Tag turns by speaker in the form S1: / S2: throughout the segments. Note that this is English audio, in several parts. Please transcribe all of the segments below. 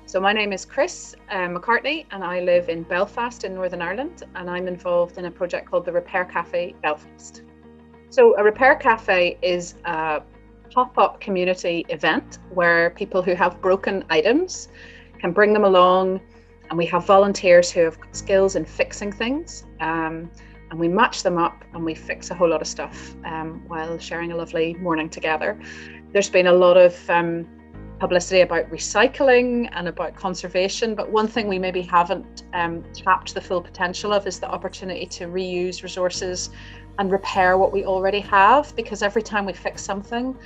S1: So my name is Chris McCartney and I live in Belfast in Northern Ireland, and I'm involved in a project called the Repair Cafe Belfast. So a Repair Cafe is a pop-up community event where people who have broken items can bring them along, and we have volunteers who have skills in fixing things, and we match them up and we fix a whole lot of stuff while sharing a lovely morning together. There's been a lot of publicity about recycling and about conservation, but one thing we maybe haven't tapped the full potential of is the opportunity to reuse resources and repair what we already have, because every time we fix something,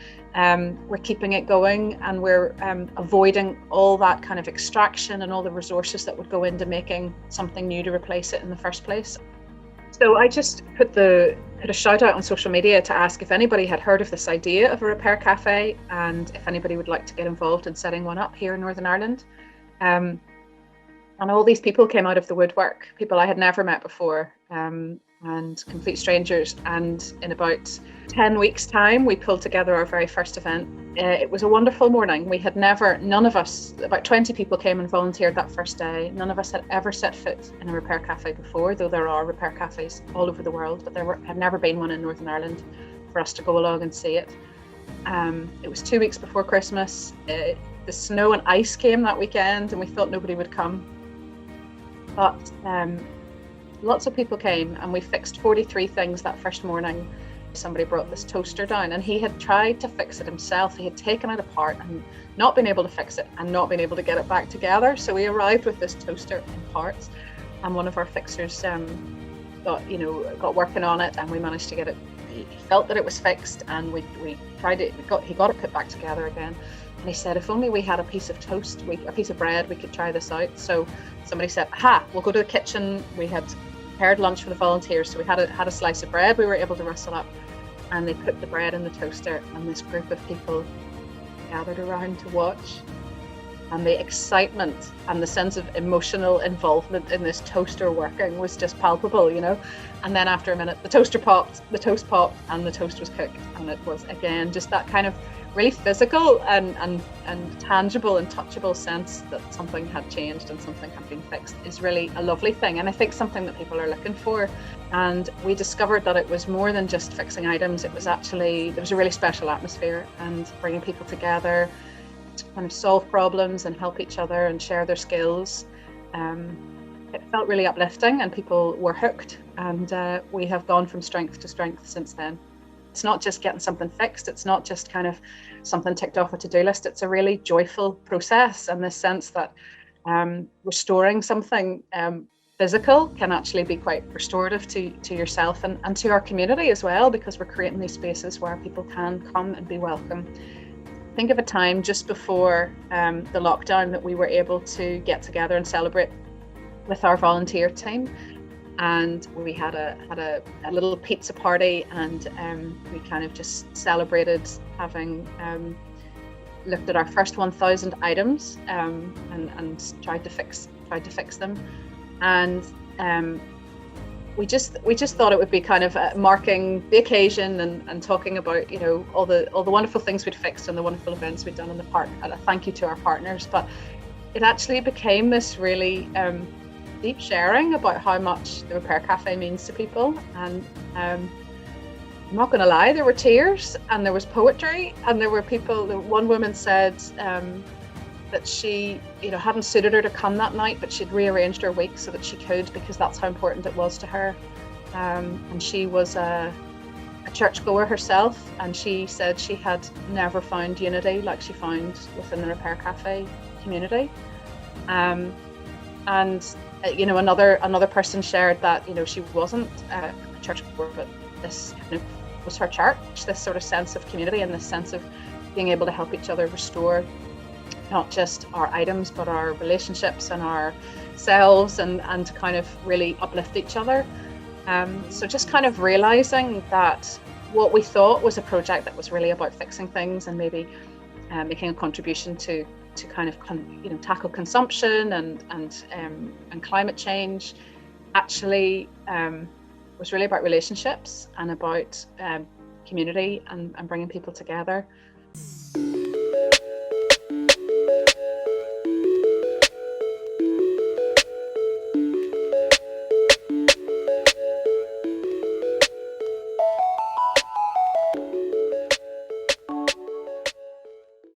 S1: we're keeping it going, and we're avoiding all that kind of extraction and all the resources that would go into making something new to replace it in the first place. So I just put a shout out on social media to ask if anybody had heard of this idea of a repair cafe, and if anybody would like to get involved in setting one up here in Northern Ireland. And all these people came out of the woodwork, people I had never met before, and complete strangers. And in about 10 weeks' time, we pulled together our very first event. It was a wonderful morning. None of us, about 20 people came and volunteered that first day. None of us had ever set foot in a repair cafe before, though there are repair cafes all over the world, but had never been one in Northern Ireland for us to go along and see it. It was 2 weeks before Christmas. The snow and ice came that weekend, and we thought nobody would come. But lots of people came, and we fixed 43 things that first morning. Somebody brought this toaster down, and he had tried to fix it himself. He had taken it apart and not been able to fix it and not been able to get it back together. So we arrived with this toaster in parts, and one of our fixers got working on it, and we managed to get it. He felt that it was fixed, and we tried it. He got it put back together again. And he said, if only we had a piece of toast, a piece of bread, we could try this out. So somebody said, we'll go to the kitchen. We had prepared lunch for the volunteers, so we had a slice of bread we were able to rustle up, and they put the bread in the toaster, and this group of people gathered around to watch, and the excitement and the sense of emotional involvement in this toaster working was just palpable, And then after a minute, the toast popped, and the toast was cooked, and it was again just that kind of really physical and tangible and touchable sense that something had changed and something had been fixed is really a lovely thing, and I think something that people are looking for. And we discovered that it was more than just fixing items. There was a really special atmosphere, and bringing people together to kind of solve problems and help each other and share their skills. It felt really uplifting, and people were hooked, and we have gone from strength to strength since then. It's not just getting something fixed. It's not just kind of something ticked off a to-do list. It's a really joyful process, and the sense that restoring something physical can actually be quite restorative to yourself and to our community as well, because we're creating these spaces where people can come and be welcome. Think of a time just before the lockdown that we were able to get together and celebrate with our volunteer team. And we had a little pizza party, and we kind of just celebrated having looked at our first 1,000 items and tried to fix them. And we just thought it would be kind of marking the occasion and talking about all the wonderful things we'd fixed and the wonderful events we'd done in the park. And a thank you to our partners, but it actually became this really deep sharing about how much the Repair Cafe means to people. And I'm not going to lie, there were tears and there was poetry, and there were people. One woman said that she hadn't suited her to come that night, but she'd rearranged her week so that she could, because that's how important it was to her. And she was a churchgoer herself, and she said she had never found unity like she found within the Repair Cafe community. And another person shared that she wasn't a churchgoer, but this was her church. This sort of sense of community and this sense of being able to help each other restore not just our items but our relationships and ourselves, and to kind of really uplift each other. So just kind of realizing that what we thought was a project that was really about fixing things and maybe making a contribution to kind of tackle consumption and climate change actually was really about relationships and about community and bringing people together.